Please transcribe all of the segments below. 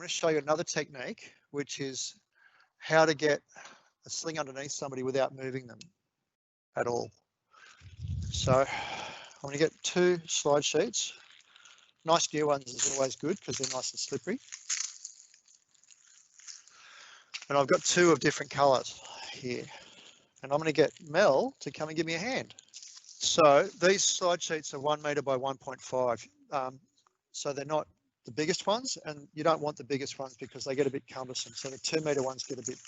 going to show you another technique, which is how to get a sling underneath somebody without moving them at all. So I'm going to get 2 slide sheets. Nice new ones is always good because they're nice and slippery. And I've got 2 of different colours here. And I'm going to get Mel to come and give me a hand. So these slide sheets are 1 metre by 1.5. So they're not the biggest ones, and you don't want the biggest ones because they get a bit cumbersome. So the 2 metre ones get a bit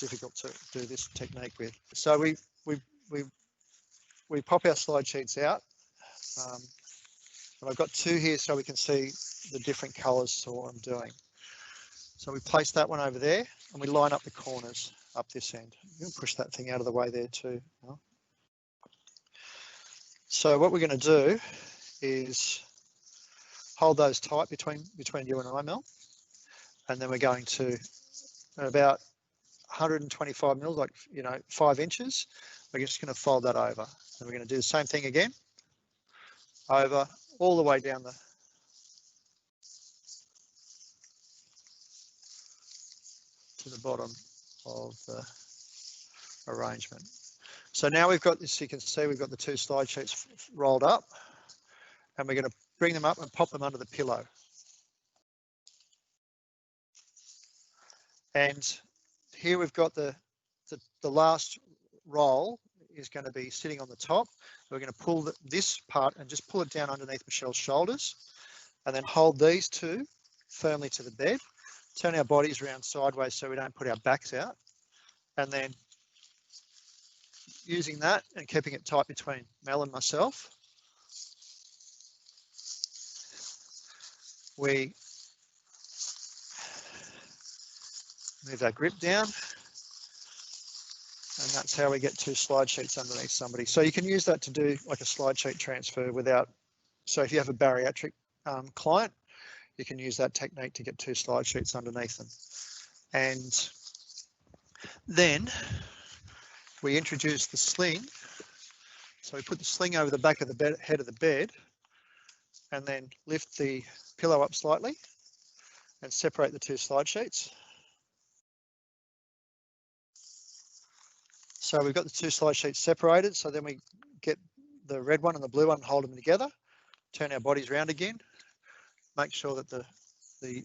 difficult to do this technique with. So we pop our slide sheets out. And I've got 2 here so we can see the different colours to what I'm doing. So we place that one over there and we line up the corners up this end. You can push that thing out of the way there too. So what we're going to do is hold those tight between you and I, Mel. And then we're going to, at about 125 mils, like 5 inches, we're just going to fold that over. And we're going to do the same thing again, over all the way down to the bottom of the arrangement. So now we've got this, you can see we've got the 2 slide sheets rolled up, and we're going to bring them up and pop them under the pillow. And here we've got the last roll is going to be sitting on the top. We're going to pull this part and just pull it down underneath Michelle's shoulders, and then hold these 2 firmly to the bed. Turn our bodies around sideways so we don't put our backs out, and then using that and keeping it tight between Mel and myself, we move our grip down, and that's how we get 2 slide sheets underneath somebody. So you can use that to do like a slide sheet transfer without, so if you have a bariatric client, you can use that technique to get 2 slide sheets underneath them. And then we introduce the sling. So we put the sling over the back of the head of the bed, and then lift the pillow up slightly and separate the 2 slide sheets. So we've got the 2 slide sheets separated. So then we get the red one and the blue one and hold them together. Turn our bodies around again. Make sure that the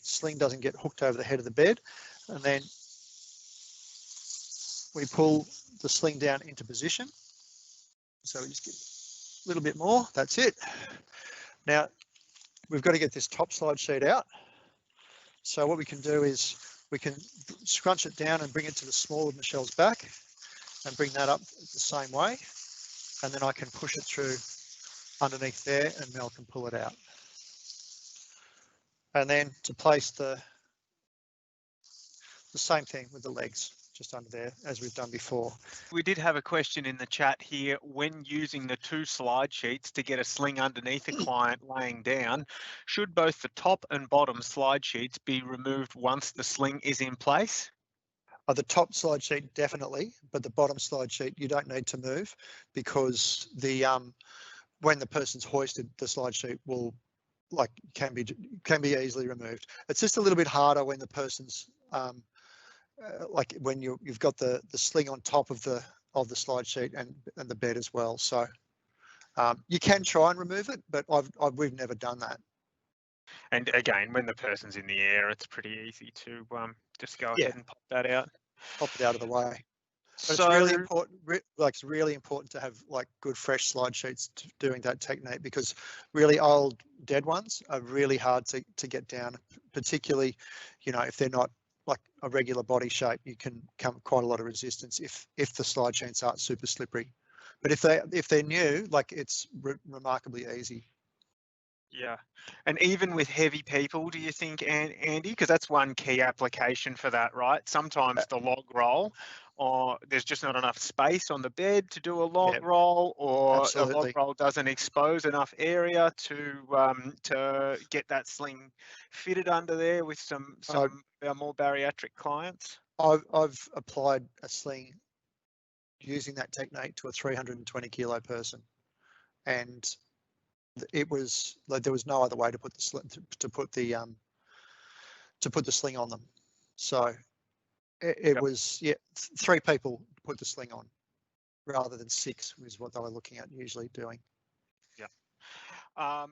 sling doesn't get hooked over the head of the bed. And then we pull the sling down into position. So we just get a little bit more. That's it. Now we've got to get this top slide sheet out. So what we can do is we can scrunch it down and bring it to the small of Michelle's back and bring that up the same way. And then I can push it through underneath there and Mel can pull it out. And then to place the same thing with the legs, just under there, as we've done before. We did have a question in the chat here. When using the 2 slide sheets to get a sling underneath a client laying down, should both the top and bottom slide sheets be removed once the sling is in place? The top slide sheet definitely, but the bottom slide sheet you don't need to move, because the when the person's hoisted, the slide sheet will can be easily removed. It's just a little bit harder when the person's like when you've got the sling on top of the slide sheet and the bed as well. So you can try and remove it, but we've never done that. And again, when the person's in the air, it's pretty easy to just go ahead and pop that out. Pop it out of the way. But So it's really important. It's really important to have good fresh slide sheets doing that technique, because really old dead ones are really hard to get down. Particularly, if they're not like a regular body shape, you can come quite a lot of resistance if the slide sheets aren't super slippery. But if they're new, it's remarkably easy. Yeah, and even with heavy people, do you think, Andy, because that's one key application for that, right? Sometimes the log roll, or there's just not enough space on the bed to do a log roll, or a log roll doesn't expose enough area to get that sling fitted under there with some of our more bariatric clients. I've applied a sling using that technique to a 320 kilo person, and it was there was no other way to put the to put the sling on them. So it was, yeah, 3 people put the sling on rather than 6 was what they were looking at usually doing. Yeah.